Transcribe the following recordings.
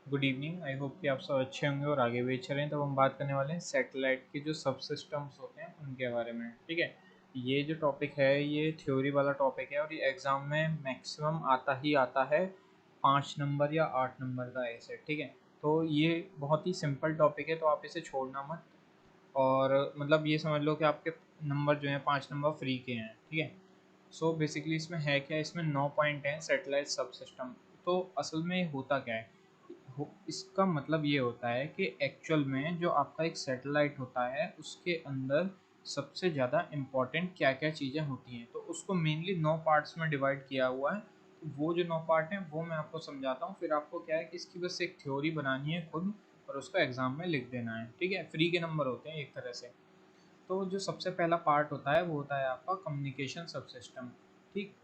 Good evening. I hope कि आप सब अच्छे होंगे और आगे भी अच्छे रहें। तो हम बात करने वाले हैं सैटेलाइट के जो सब सिस्टम्स होते हैं उनके बारे में। ठीक है, ये जो टॉपिक है ये थ्योरी वाला टॉपिक है और ये एग्ज़ाम में मैक्सिमम आता ही आता है 5 नंबर या 8 नंबर का ऐसे। ठीक है, तो ये बहुत ही सिंपल टॉपिक है, तो आप इसे छोड़ना मत। और मतलब ये समझ लो कि आपके नंबर जो हैं 5 नंबर फ्री के हैं। ठीक है, सो बेसिकली इसमें है क्या, इसमें 9 पॉइंट हैं सैटेलाइट सब सिस्टम। तो असल में होता क्या है, इसका मतलब ये होता है कि एक्चुअल में जो आपका एक सैटेलाइट होता है उसके अंदर सबसे ज़्यादा इम्पॉर्टेंट क्या क्या चीज़ें होती हैं, तो उसको मेनली 9 पार्ट्स में डिवाइड किया हुआ है। तो वो जो 9 पार्ट हैं वो मैं आपको समझाता हूँ, फिर आपको क्या है कि इसकी बस एक थ्योरी बनानी है खुद और उसको एग्ज़ाम में लिख देना है। ठीक है, फ्री के नंबर होते हैं एक तरह से। तो जो सबसे पहला पार्ट होता है वो होता है आपका कम्युनिकेशन सब सिस्टम। ठीक,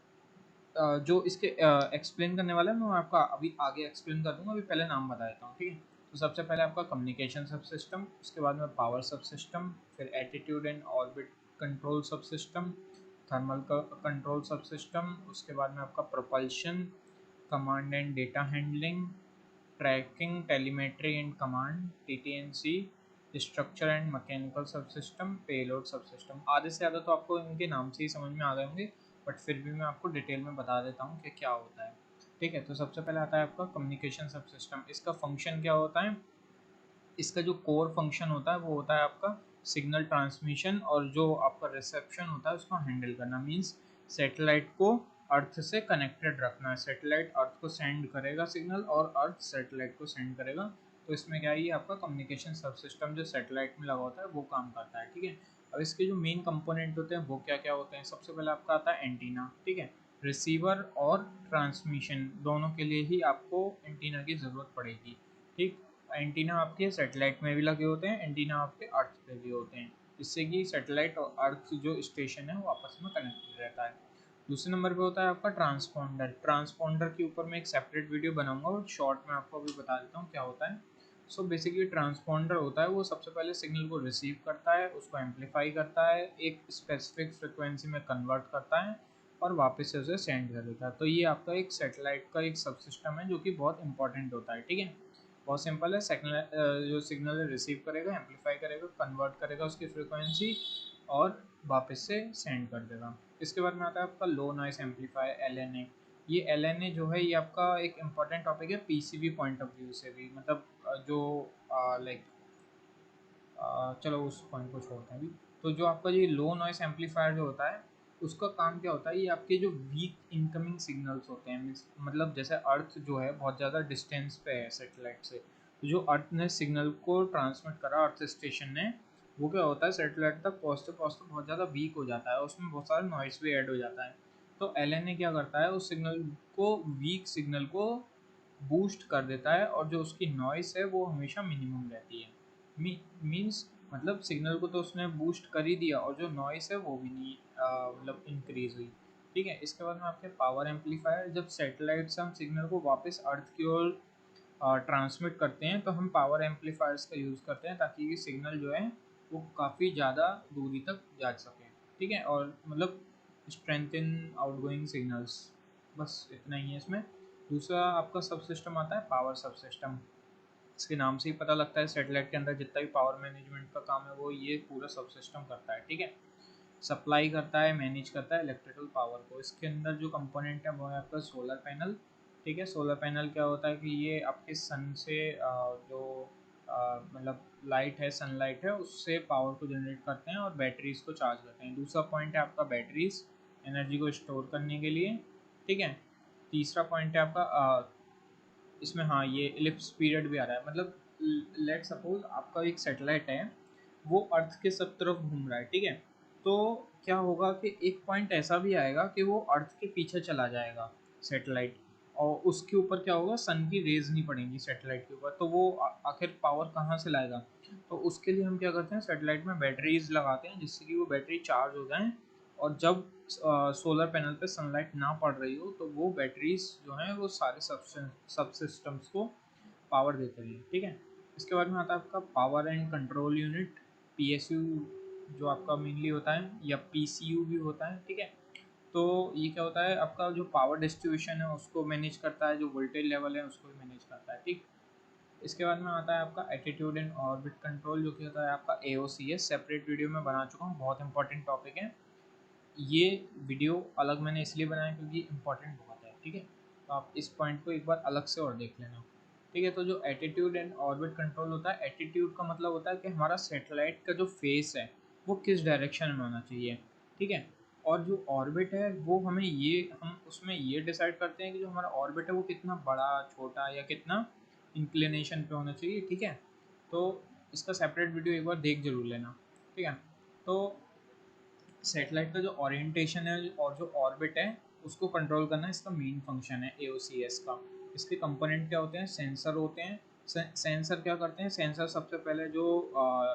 जो इसके एक्सप्लेन करने वाला है मैं आपका अभी आगे एक्सप्लेन कर दूंगा, अभी पहले नाम बता देता हूँ। ठीक है, तो सबसे पहले आपका कम्युनिकेशन सब सिस्टम, उसके बाद में पावर सब सिस्टम, फिर attitude and orbit control subsystem, thermal control subsystem, उसके बाद में आपका propulsion, command and data handling, tracking telemetry and command TTNC, structure and mechanical subsystem, payload subsystem. आधे से ज़्यादा तो आपको इनके नाम से ही समझ में आ गए होंगे, बट फिर भी मैं आपको डिटेल में बता देता हूँ कि क्या होता है। ठीक है, तो सबसे पहले आता है आपका कम्युनिकेशन सब सिस्टम। इसका फंक्शन क्या होता है, इसका जो कोर फंक्शन होता है वो होता है आपका सिग्नल ट्रांसमिशन, और जो आपका रिसेप्शन होता है उसको हैंडल करना। मीन्स सैटेलाइट को अर्थ से कनेक्टेड रखना है। सैटेलाइट अर्थ को सेंड करेगा सिग्नल और अर्थ सैटेलाइट को सेंड करेगा। तो इसमें क्या है, ये आपका कम्युनिकेशन सब सिस्टम जो सैटेलाइट में लगा होता है वो काम करता है। ठीक है, अब इसके जो मेन कंपोनेंट होते हैं वो क्या क्या होते हैं, सबसे पहले आपका आता है एंटीना। ठीक है, रिसीवर और ट्रांसमिशन दोनों के लिए ही आपको एंटीना की ज़रूरत पड़ेगी। ठीक, एंटीना आपके सैटेलाइट में भी लगे होते हैं, एंटीना आपके अर्थ पे भी होते हैं, जिससे कि सैटेलाइट और अर्थ जो स्टेशन है वो आपस में कनेक्टेड रहता है। दूसरे नंबर पे होता है आपका ट्रांसपोंडर। ट्रांसपोंडर के ऊपर मैं एक सेपरेट वीडियो बनाऊंगा और शॉर्ट में आपको अभी बता देता हूँ क्या होता है। सो बेसिकली ट्रांसपोंडर होता है वो सबसे पहले सिग्नल को रिसीव करता है, उसको एम्पलीफाई करता है, एक स्पेसिफिक फ्रिक्वेंसी में कन्वर्ट करता है और वापस से उसे सेंड कर देता है। तो ये आपका एक सैटेलाइट का एक सब सिस्टम है जो कि बहुत इंपॉर्टेंट होता है। ठीक है, बहुत सिंपल है। जो सिग्नल है रिसीव करेगा, एम्पलीफाई करेगा, कन्वर्ट करेगा उसकी फ्रिक्वेंसी और वापस से सेंड कर देगा। इसके बाद में आता है आपका लो नॉइस एम्पलीफायर, एल। ये एल जो है ये आपका एक इम्पॉर्टेंट टॉपिक है पीसीबी पॉइंट ऑफ व्यू से भी। मतलब जो लाइक चलो उस पॉइंट को छोड़ते हैं अभी। तो जो आपका ये लो नॉइस एम्पलीफायर जो होता है उसका काम क्या होता है, ये आपके जो वीक इनकमिंग सिग्नल्स होते हैं, मतलब जैसे अर्थ जो है बहुत ज़्यादा डिस्टेंस पे है सैटेलाइट से, तो जो अर्थ ने सिग्नल को ट्रांसमिट करा अर्थ स्टेशन ने, वो क्या होता है सैटेलाइट तक पहुँचते पहुँचते बहुत ज़्यादा वीक हो जाता है, उसमें बहुत सारा नॉइस भी ऐड हो जाता है। तो एल क्या करता है, उस सिग्नल को, वीक सिग्नल को बूस्ट कर देता है और जो उसकी नॉइस है वो हमेशा मिनिमम रहती है। मीन्स मतलब सिग्नल को तो उसने बूस्ट कर ही दिया और जो नॉइस है वो भी नहीं मतलब इंक्रीज हुई। ठीक है, इसके बाद में आपके पावर एम्पलीफायर, जब सैटेलाइट से हम सिग्नल को वापस अर्थ की ओर ट्रांसमिट करते हैं तो हम पावर एम्पलीफायर्स का यूज़ करते हैं ताकि ये सिग्नल जो है वो काफ़ी ज़्यादा दूरी तक जा सके। ठीक है, और मतलब स्ट्रेंथन आउटगोइंग सिग्नल्स, बस इतना ही है इसमें। दूसरा आपका सब सिस्टम आता है पावर सब सिस्टम। इसके नाम से ही पता लगता है सैटेलाइट के अंदर जितना भी पावर मैनेजमेंट का काम है वो ये पूरा सब सिस्टम करता है। ठीक है, सप्लाई करता है, मैनेज करता है इलेक्ट्रिकल पावर को। इसके अंदर जो कंपोनेंट है वो है आपका सोलर पैनल। ठीक है, सोलर पैनल क्या होता है कि ये आपके सन से जो मतलब लाइट है, सनलाइट है, उससे पावर को जनरेट करते हैं और बैटरीज को चार्ज करते हैं। दूसरा पॉइंट है आपका बैटरीज, एनर्जी को स्टोर करने के लिए। ठीक है, तीसरा पॉइंट है आपका इसमें, हाँ ये इलिप्स पीरियड भी आ रहा है, मतलब लेट सपोज आपका एक सैटेलाइट है, वो अर्थ के सब तरफ घूम रहा है। ठीक है, तो क्या होगा कि एक पॉइंट ऐसा भी आएगा कि वो अर्थ के पीछे चला जाएगा सैटेलाइट, और उसके ऊपर क्या होगा, सन की रेज नहीं पड़ेंगी सैटेलाइट के ऊपर, तो वो आखिर पावर कहाँ से लाएगा। तो उसके लिए हम क्या करते हैं, सैटेलाइट में बैटरीज लगाते हैं जिससे कि वो बैटरी चार्ज हो जाए, और जब सोलर पैनल पे सनलाइट ना पड़ रही हो तो वो बैटरीज जो हैं वो सारे सब सिस्टम्स को पावर देते हैं। ठीक है, इसके बाद में आता है आपका power and control unit, PSU, जो आपका मेनली होता है, या पीसीयू भी होता है। ठीक है, तो ये क्या होता है, आपका जो पावर डिस्ट्रीब्यूशन है उसको मैनेज करता है, जो वोल्टेज लेवल है उसको भी मैनेज करता है। ठीक, इसके बाद में आता है आपका एटीट्यूड एंड ऑर्बिट कंट्रोल, जो कि होता है आपका AOCS। सेपरेट वीडियो में बना चुका हूँ, बहुत इंपॉर्टेंट टॉपिक है ये। वीडियो अलग मैंने इसलिए बनाया क्योंकि इंपॉर्टेंट बहुत है, ठीक है। तो आप इस पॉइंट को एक बार अलग से और देख लेना, ठीक है। तो जो एटीट्यूड एंड ऑर्बिट कंट्रोल होता है, एटीट्यूड का मतलब होता है कि हमारा सैटेलाइट का जो फेस है वो किस डायरेक्शन में होना चाहिए, ठीक है। और जो ऑर्बिट है वो हम उसमें ये डिसाइड करते हैं कि जो हमारा ऑर्बिट है वो कितना बड़ा, छोटा या कितना इंक्लिनेशन पे होना चाहिए, ठीक है। तो इसका सेपरेट वीडियो एक बार देख जरूर लेना, ठीक है। तो सैटेलाइट का जो ओरिएंटेशन है और जो ऑर्बिट है उसको कंट्रोल करना इसका मेन फंक्शन है AOCS का। इसके कंपोनेंट क्या होते हैं, सेंसर होते हैं। सेंसर क्या करते हैं, सेंसर सबसे पहले जो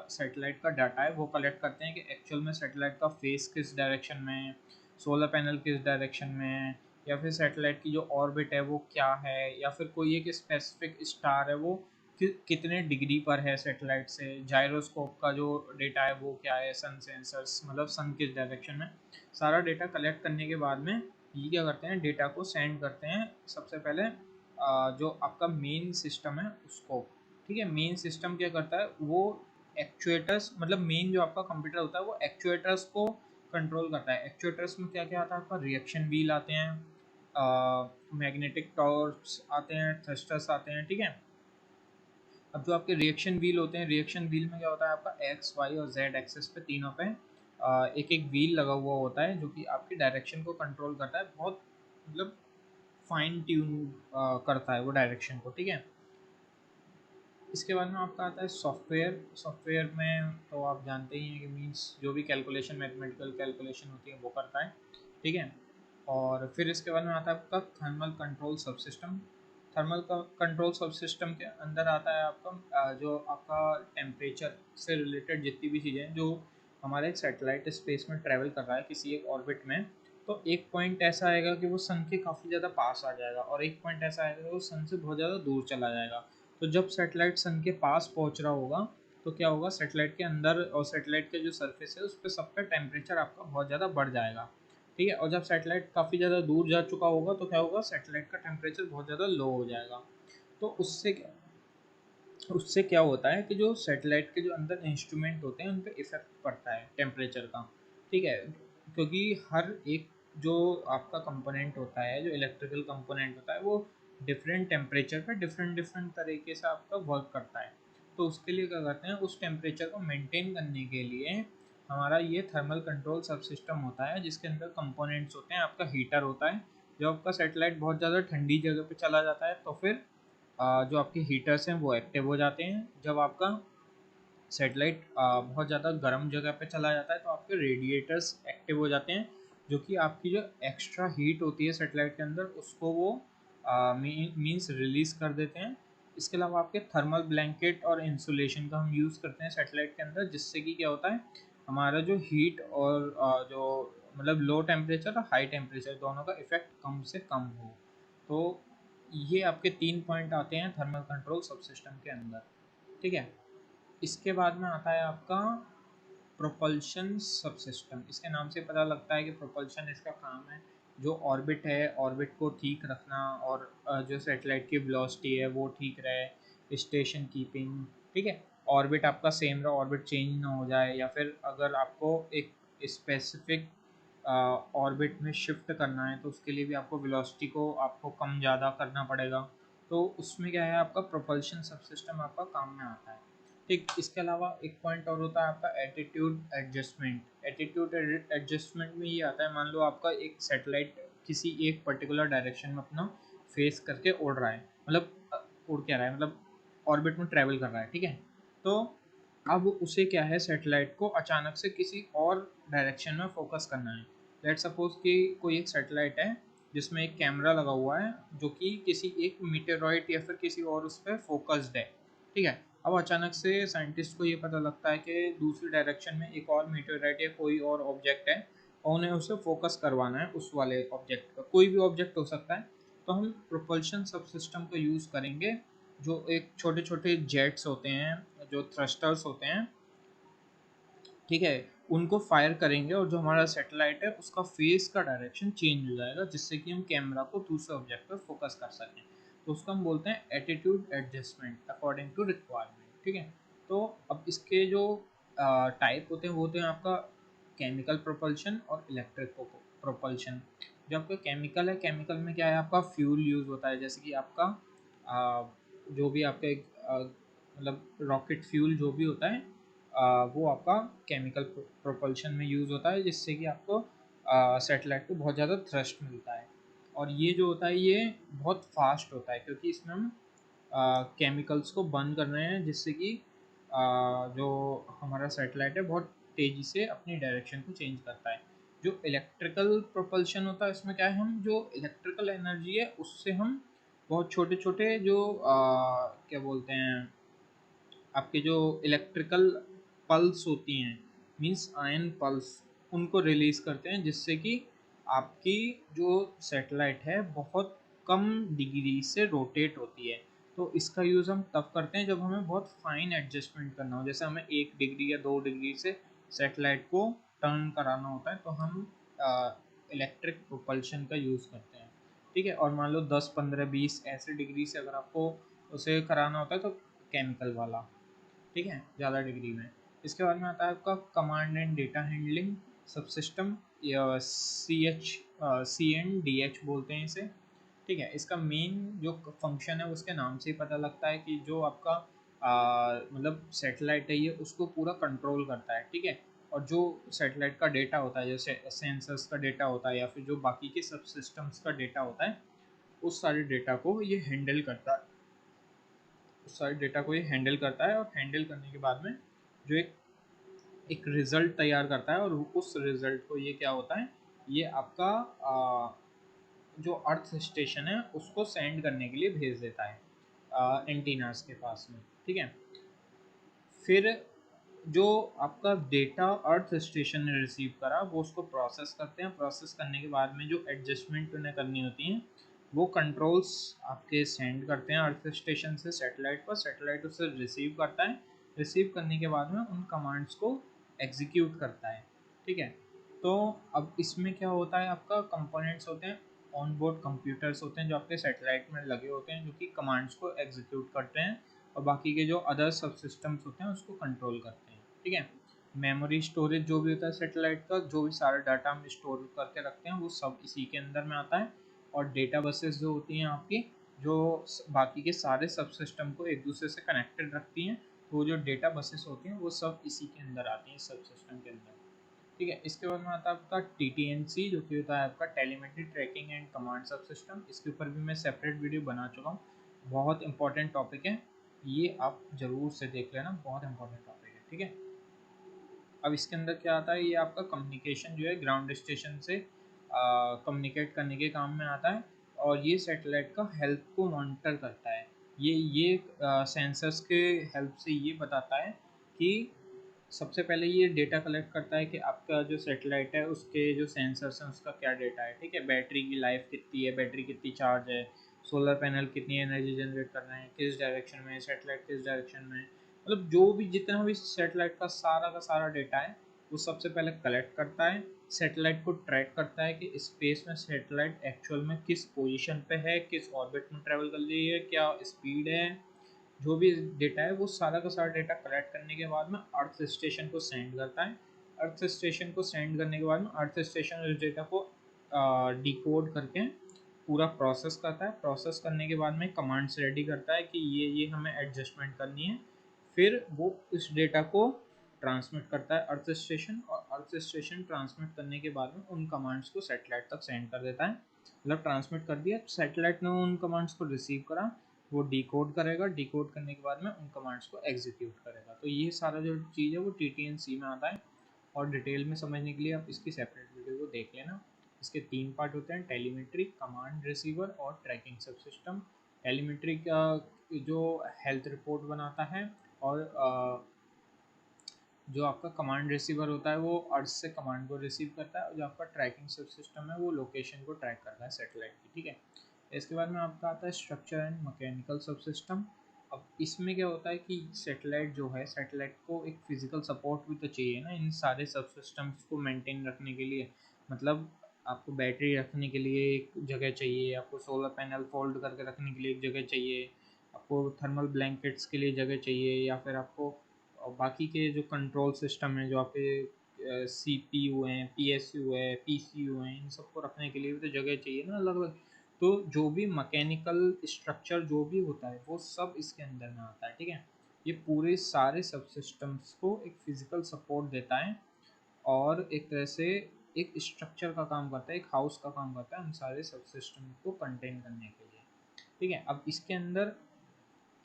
सैटेलाइट का डाटा है वो कलेक्ट करते हैं कि एक्चुअल में सैटेलाइट का फेस किस डायरेक्शन में है, सोलर पैनल किस डायरेक्शन में है, या फिर सैटेलाइट की जो ऑर्बिट है वो क्या है, या फिर कोई एक स्पेसिफिक स्टार है वो कितने डिग्री पर है सैटेलाइट से, जायरोस्कोप का जो डेटा है वो क्या है, सन सेंसर्स मतलब सन किस डायरेक्शन में। सारा डेटा कलेक्ट करने के बाद में ये क्या करते हैं, डेटा को सेंड करते हैं सबसे पहले जो आपका मेन सिस्टम है उसको, ठीक है। मेन सिस्टम क्या करता है वो एक्चुएटर्स, मतलब मेन जो आपका कंप्यूटर होता है वो एक्चुएटर्स को कंट्रोल करता है। एक्चुएटर्स में क्या क्या आता है आपका, रिएक्शन व्हील आते हैं, मैग्नेटिक टॉर्च आते हैं, थ्रस्टर्स आते हैं, ठीक है। अब जो आपके रिएक्शन व्हील होते हैं, रिएक्शन व्हील में क्या होता है आपका एक्स वाई और जेड एक्सेस पे तीनों पे एक एक व्हील लगा हुआ होता है जो कि आपकी डायरेक्शन को कंट्रोल करता है, बहुत मतलब फाइन ट्यून करता है वो डायरेक्शन को, ठीक है। इसके बाद में आपका आता है सॉफ्टवेयर। सॉफ्टवेयर में तो आप जानते ही हैं कि मीन्स जो भी कैलकुलेशन, मैथमेटिकल कैलकुलेशन होती है वो करता है, ठीक है। और फिर इसके बाद में आता है आपका thermal control subsystem. Thermal control सब सिस्टम के अंदर आता है आपका जो आपका टेम्परेचर से रिलेटेड जितनी भी चीज़ें हैं, जो हमारे एक सैटेलाइट स्पेस में ट्रैवल कर रहा है किसी एक ऑर्बिट में, तो एक पॉइंट ऐसा आएगा कि वो सन के काफ़ी ज़्यादा पास आ जाएगा, और एक पॉइंट ऐसा आएगा कि वो सन से बहुत ज़्यादा दूर चला जाएगा। तो जब सैटेलाइट सन के पास पहुंच रहा होगा तो क्या होगा, सैटेलाइट के अंदर और सैटेलाइट के जो सरफेस है उस पर सब पे टेम्परेचर आपका बहुत ज़्यादा बढ़ जाएगा, ठीक है। और जब सैटेलाइट काफ़ी ज़्यादा दूर जा चुका होगा तो क्या होगा, सैटेलाइट का टेम्परेचर बहुत ज़्यादा लो हो जाएगा। तो उससे क्या होता है कि जो सैटेलाइट के जो अंदर इंस्ट्रूमेंट होते हैं उन पर इफेक्ट पड़ता है टेम्परेचर का, ठीक है। क्योंकि हर एक जो आपका कंपोनेंट होता है, जो इलेक्ट्रिकल कंपोनेंट होता है वो डिफरेंट टेम्परेचर पर डिफरेंट डिफरेंट तरीके से आपका वर्क करता है। तो उसके लिए क्या करते हैं, उस टेम्परेचर को मेंटेन करने के लिए हमारा ये थर्मल कंट्रोल सब सिस्टम होता है, जिसके अंदर कंपोनेंट्स होते हैं। आपका हीटर होता है, जब आपका सैटेलाइट बहुत ज़्यादा ठंडी जगह पे चला जाता है तो फिर जो आपके हीटर्स हैं वो एक्टिव हो जाते हैं। जब आपका सैटेलाइट बहुत ज़्यादा गर्म जगह पे चला जाता है तो आपके रेडिएटर्स एक्टिव हो जाते हैं, जो कि आपकी जो एक्स्ट्रा हीट होती है सैटेलाइट के अंदर उसको वो मीन्स रिलीज़ कर देते हैं। इसके अलावा आपके थर्मल ब्लैंकेट और इंसुलेशन का हम यूज़ करते हैं सैटेलाइट के अंदर, जिससे कि क्या होता है हमारा जो हीट और जो मतलब लो टेम्परेचर और हाई टेम्परेचर दोनों का इफेक्ट कम से कम हो। तो ये आपके 3 पॉइंट आते हैं थर्मल कंट्रोल सब सिस्टम के अंदर, ठीक है। इसके बाद में आता है आपका प्रोपल्शन सब सिस्टम। इसके नाम से पता लगता है कि प्रोपल्शन इसका काम है, जो ऑर्बिट है ऑर्बिट को ठीक रखना, और जो सैटेलाइट की वेलोसिटी है वो ठीक रहे, स्टेशन कीपिंग, ठीक है। ऑर्बिट आपका सेम रहा, ऑर्बिट चेंज ना हो जाए, या फिर अगर आपको एक स्पेसिफिक ऑर्बिट में शिफ्ट करना है तो उसके लिए भी आपको वेलोसिटी को आपको कम ज़्यादा करना पड़ेगा। तो उसमें क्या है, आपका प्रोपल्शन सब सिस्टम आपका काम में आता है, ठीक। इसके अलावा एक पॉइंट और होता है आपका एटीट्यूड एडजस्टमेंट। एटीट्यूड एडजस्टमेंट में ये आता है, मान लो आपका एक सैटेलाइट किसी एक पर्टिकुलर डायरेक्शन में अपना फेस करके उड़ रहा है, मतलब उड़ क्या रहा है, मतलब ऑर्बिट में ट्रैवल कर रहा है, ठीक है। तो अब उसे क्या है, सैटेलाइट को अचानक से किसी और डायरेक्शन में फोकस करना है। लेट सपोज कि कोई एक सैटेलाइट है जिसमें एक कैमरा लगा हुआ है जो कि किसी एक मीटेरॉइड या फिर किसी और उस पर फोकस्ड है, ठीक है। अब अचानक से साइंटिस्ट को ये पता लगता है कि दूसरी डायरेक्शन में एक और मीटेरॉइड या कोई और ऑब्जेक्ट है, और उन्हें उसे फोकस करवाना है उस वाले ऑब्जेक्ट का, कोई भी ऑब्जेक्ट हो सकता है। तो हम प्रोपल्शन सब सिस्टम का यूज़ करेंगे, जो एक छोटे छोटे जेट्स होते हैं, जो थ्रस्टर्स होते हैं, ठीक है। उनको फायर करेंगे और जो हमारा सैटेलाइट है उसका फेस का डायरेक्शन चेंज हो जाएगा, जिससे कि हम कैमरा को दूसरे ऑब्जेक्ट पर फोकस कर सकें। तो उसको हम बोलते हैं attitude adjustment according to requirement, ठीक है। तो अब इसके जो टाइप होते हैं वो होते हैं आपका केमिकल प्रोपल्शन और इलेक्ट्रिक प्रोपल्शन। जो आपका केमिकल है, केमिकल में क्या है, आपका फ्यूल यूज़ होता है, जैसे कि आपका जो भी आपका एक मतलब रॉकेट फ्यूल जो भी होता है वो आपका केमिकल प्रोपल्शन में यूज़ होता है, जिससे कि आपको सैटेलाइट को बहुत ज़्यादा थ्रस्ट मिलता है। और ये जो होता है ये बहुत फास्ट होता है, क्योंकि इसमें हम केमिकल्स को बर्न कर रहे हैं, जिससे कि जो हमारा सैटेलाइट है बहुत तेज़ी से अपनी डायरेक्शन को चेंज करता है। जो इलेक्ट्रिकल प्रोपल्शन होता है इसमें क्या है, हम जो इलेक्ट्रिकल एनर्जी है उससे हम बहुत छोटे छोटे जो क्या बोलते हैं आपके जो इलेक्ट्रिकल पल्स होती हैं, मींस आयन पल्स, उनको रिलीज़ करते हैं, जिससे कि आपकी जो सैटेलाइट है बहुत कम डिग्री से रोटेट होती है। तो इसका यूज़ हम तब करते हैं जब हमें बहुत फाइन एडजस्टमेंट करना हो, जैसे हमें 1 डिग्री या 2 डिग्री से सैटेलाइट को टर्न कराना होता है, तो हम इलेक्ट्रिक प्रोपल्शन का यूज़ करते हैं, ठीक है। और मान लो 10, 15, 20 ऐसे डिग्री से अगर आपको उसे कराना होता है तो केमिकल वाला, ठीक है, ज़्यादा डिग्री में। इसके बाद में आता है आपका कमांड एंड डेटा हैंडलिंग सब सिस्टम, या CNDH बोलते हैं इसे, ठीक है। इसका मेन जो फंक्शन है उसके नाम से ही पता लगता है कि जो आपका मतलब सैटेलाइट है ये उसको पूरा कंट्रोल करता है, ठीक है। और जो सैटेलाइट का डेटा होता है, जैसे सेंसर्स का डेटा होता है या फिर जो बाकी के सब सिस्टम्स का डेटा होता है, उस सारे डेटा को ये हैंडल करता है, उस सारे डेटा को ये हैंडल करता है। और हैंडल करने के बाद में जो एक रिज़ल्ट तैयार करता है, और उस रिज़ल्ट को ये क्या होता है, ये आपका जो अर्थ स्टेशन है उसको सेंड करने के लिए भेज देता है एंटीनास के पास में, ठीक है। फिर जो आपका डेटा अर्थ स्टेशन ने रिसीव करा वो उसको प्रोसेस करते हैं, प्रोसेस करने के बाद में जो एडजस्टमेंट उन्हें करनी होती हैं वो कंट्रोल्स आपके सेंड करते हैं अर्थ स्टेशन से सैटेलाइट पर, सैटेलाइट उसे रिसीव करता है, रिसीव करने के बाद में उन कमांड्स को एग्जीक्यूट करता है, ठीक है। तो अब इसमें क्या होता है, आपका कंपोनेंट्स होते हैं, ऑन बोर्ड कंप्यूटर्स होते हैं जो आपके सैटेलाइट में लगे होते हैं, जो कि कमांड्स को एग्जीक्यूट करते हैं और बाकी के जो अदर सब सिस्टम्स होते हैं उसको कंट्रोल करते हैं, ठीक है। मेमोरी स्टोरेज जो भी होता है सैटेलाइट का, जो भी सारा डाटा हम स्टोर करके रखते हैं वो सब इसी के अंदर में आता है। और डेटा बसेस जो होती हैं आपकी, जो बाकी के सारे सब सिस्टम को एक दूसरे से कनेक्टेड रखती हैं, तो वो जो डेटा बसेस होती हैं वो सब इसी के अंदर आती हैं, सब सिस्टम के अंदर, ठीक है। इसके बाद में आता है आपका TTNC, जो कि होता है आपका टेलीमेट्री ट्रैकिंग एंड कमांड सब सिस्टम। इसके ऊपर भी मैं सेपरेट वीडियो बना चुका हूँ, बहुत इंपॉर्टेंट टॉपिक है, ये आप ज़रूर से देख लेना, बहुत इंपॉर्टेंट टॉपिक है, ठीक है। अब इसके अंदर क्या आता है, ये आपका कम्युनिकेशन जो है ग्राउंड स्टेशन से कम्युनिकेट करने के काम में आता है, और ये सैटेलाइट का हेल्थ को मॉनिटर करता है। ये सेंसर्स के हेल्प से ये बताता है कि सबसे पहले ये डेटा कलेक्ट करता है कि आपका जो सैटेलाइट है उसके जो सेंसर्स हैं उसका क्या डेटा है, ठीक है। बैटरी की लाइफ कितनी है, बैटरी कितनी चार्ज है, सोलर पैनल कितनी एनर्जी जनरेट कर रहे हैं, किस डायरेक्शन में सैटेलाइट, किस डायरेक्शन में, मतलब जो भी जितना भी सैटेलाइट का सारा डेटा है वो सबसे पहले कलेक्ट करता है, सैटेलाइट को ट्रैक करता है कि स्पेस में सैटेलाइट एक्चुअल में किस पोजीशन पे है, किस ऑर्बिट में ट्रैवल कर रही है, क्या स्पीड है, जो भी डेटा है वो सारा का सारा डेटा कलेक्ट करने के बाद में अर्थ स्टेशन को सेंड करता है। अर्थ स्टेशन को सेंड करने के बाद में अर्थ स्टेशन उस डेटा को डिकोड करके पूरा प्रोसेस करता है, प्रोसेस करने के बाद में कमांड्स रेडी करता है कि ये हमें एडजस्टमेंट करनी है। फिर वो इस डेटा को ट्रांसमिट करता है अर्थ स्टेशन, और अर्थ स्टेशन ट्रांसमिट करने के बाद में उन कमांड्स को सैटेलाइट तक सेंड कर देता है, मतलब ट्रांसमिट कर दिया, सैटेलाइट ने उन कमांड्स को रिसीव करा, वो डिकोड करेगा, डिकोड करने के बाद में उन कमांड्स को एग्जीक्यूट करेगा। तो ये सारा जो चीज़ है वो TTNC में आता है, और डिटेल में समझने के लिए आप इसकी सेपरेट वीडियो को देख लेना। इसके 3 पार्ट होते हैं, टेलीमेट्री, कमांड रिसीवर और ट्रैकिंग सब सिस्टम। टेलीमेट्री का जो हेल्थ रिपोर्ट बनाता है, और जो आपका कमांड रिसीवर होता है वो अर्थ से कमांड को रिसीव करता है, और जो आपका ट्रैकिंग सब सिस्टम है वो लोकेशन को ट्रैक करता है सैटेलाइट की, ठीक है। इसके बाद में आपका आता है स्ट्रक्चर एंड मैकेनिकल सब सिस्टम। अब इसमें क्या होता है कि सैटेलाइट जो है, सैटेलाइट को एक फिजिकल सपोर्ट भी तो चाहिए ना इन सारे सब सिस्टम्स को मेंटेन रखने के लिए, मतलब आपको बैटरी रखने के लिए एक जगह चाहिए, आपको सोलर पैनल फोल्ड करके रखने के लिए एक जगह चाहिए, आपको थर्मल ब्लैंकेट्स के लिए जगह चाहिए, या फिर आपको बाकी के जो कंट्रोल सिस्टम है, जो आपके CPU हैं, PSU है, PCU हैं, इन सबको रखने के लिए भी तो जगह चाहिए ना अलग अलग। तो जो भी मैकेनिकल स्ट्रक्चर जो भी होता है वो सब इसके अंदर में आता है, ठीक है। ये पूरे सारे सब सिस्टम्स को एक फिजिकल सपोर्ट देता है और एक तरह से एक स्ट्रक्चर का काम करता है, एक हाउस का काम करता है उन सारे सब सिस्टम को कंटेन करने के लिए, ठीक है। अब इसके अंदर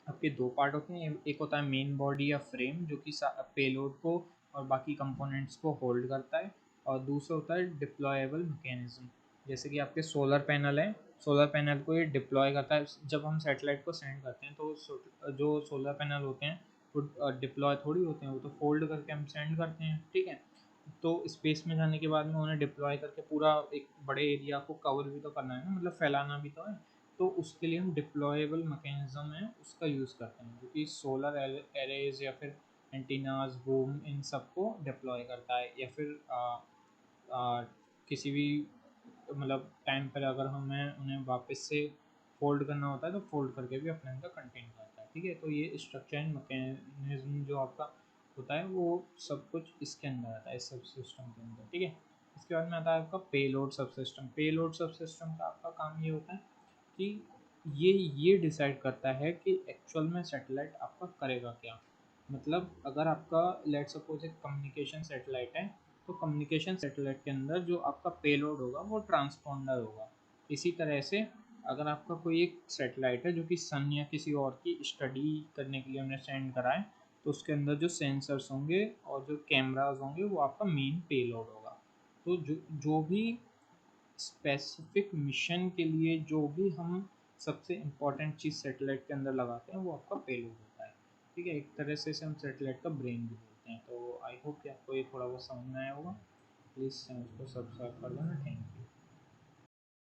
आपके दो पार्ट होते हैं, एक होता है मेन बॉडी या फ्रेम जो कि पेलोड को और बाकी कंपोनेंट्स को होल्ड करता है, और दूसरा होता है डिप्लॉयबल मैकेनिज्म। जैसे कि आपके सोलर पैनल है, सोलर पैनल को ये डिप्लॉय करता है। जब हम सैटेलाइट को सेंड करते हैं तो जो सोलर पैनल होते हैं वो डिप्लॉय थोड़ी होते हैं, वो तो फोल्ड करके हम सेंड करते हैं, ठीक है। तो स्पेस में जाने के बाद में उन्हें डिप्लॉय करके पूरा एक बड़े एरिया को कवर भी तो करना है ना, मतलब फैलाना भी तो है। तो उसके लिए हम डिप्लॉयबल मैकेनिज्म है उसका यूज़ करते हैं, जो कि सोलर एरेज या फिर एंटीनाज बूम इन सबको डिप्लॉय करता है, या फिर आ, किसी भी मतलब टाइम पर अगर हमें उन्हें वापस से फोल्ड करना होता है तो फोल्ड करके भी अपने अंदर कंटेन करता है, ठीक है। तो ये स्ट्रक्चर एंड मैकेनिज्म जो आपका होता है वो सब कुछ इसके अंदर आता है, इस सब सिस्टम के अंदर, ठीक है। इसके बाद में आता है आपका पेलोड सब सिस्टम। पेलोड सब सिस्टम का आपका काम ये होता है कि ये डिसाइड करता है कि एक्चुअल में सैटेलाइट आपका करेगा क्या। मतलब अगर आपका लेट सपोज एक कम्युनिकेशन सैटेलाइट है, तो कम्युनिकेशन सैटेलाइट के अंदर जो आपका पेलोड होगा वो ट्रांसपोंडर होगा। इसी तरह से अगर आपका कोई एक सैटेलाइट है जो कि सन या किसी और की स्टडी करने के लिए हमने सेंड करा है, तो उसके अंदर जो सेंसर्स होंगे और जो कैमराज होंगे वो आपका मेन पेलोड होगा। तो जो जो भी स्पेसिफिक मिशन के लिए जो भी हम सबसे इम्पोर्टेंट चीज़ सैटेलाइट के अंदर लगाते हैं वो आपका पेलोड होता है, ठीक है। एक तरह से इसे हम सैटेलाइट का ब्रेन भी बोलते हैं। तो आई होप कि आपको ये थोड़ा बहुत समझ में आया होगा। प्लीज़ चैनल को सब्सक्राइब कर देना। Thank you.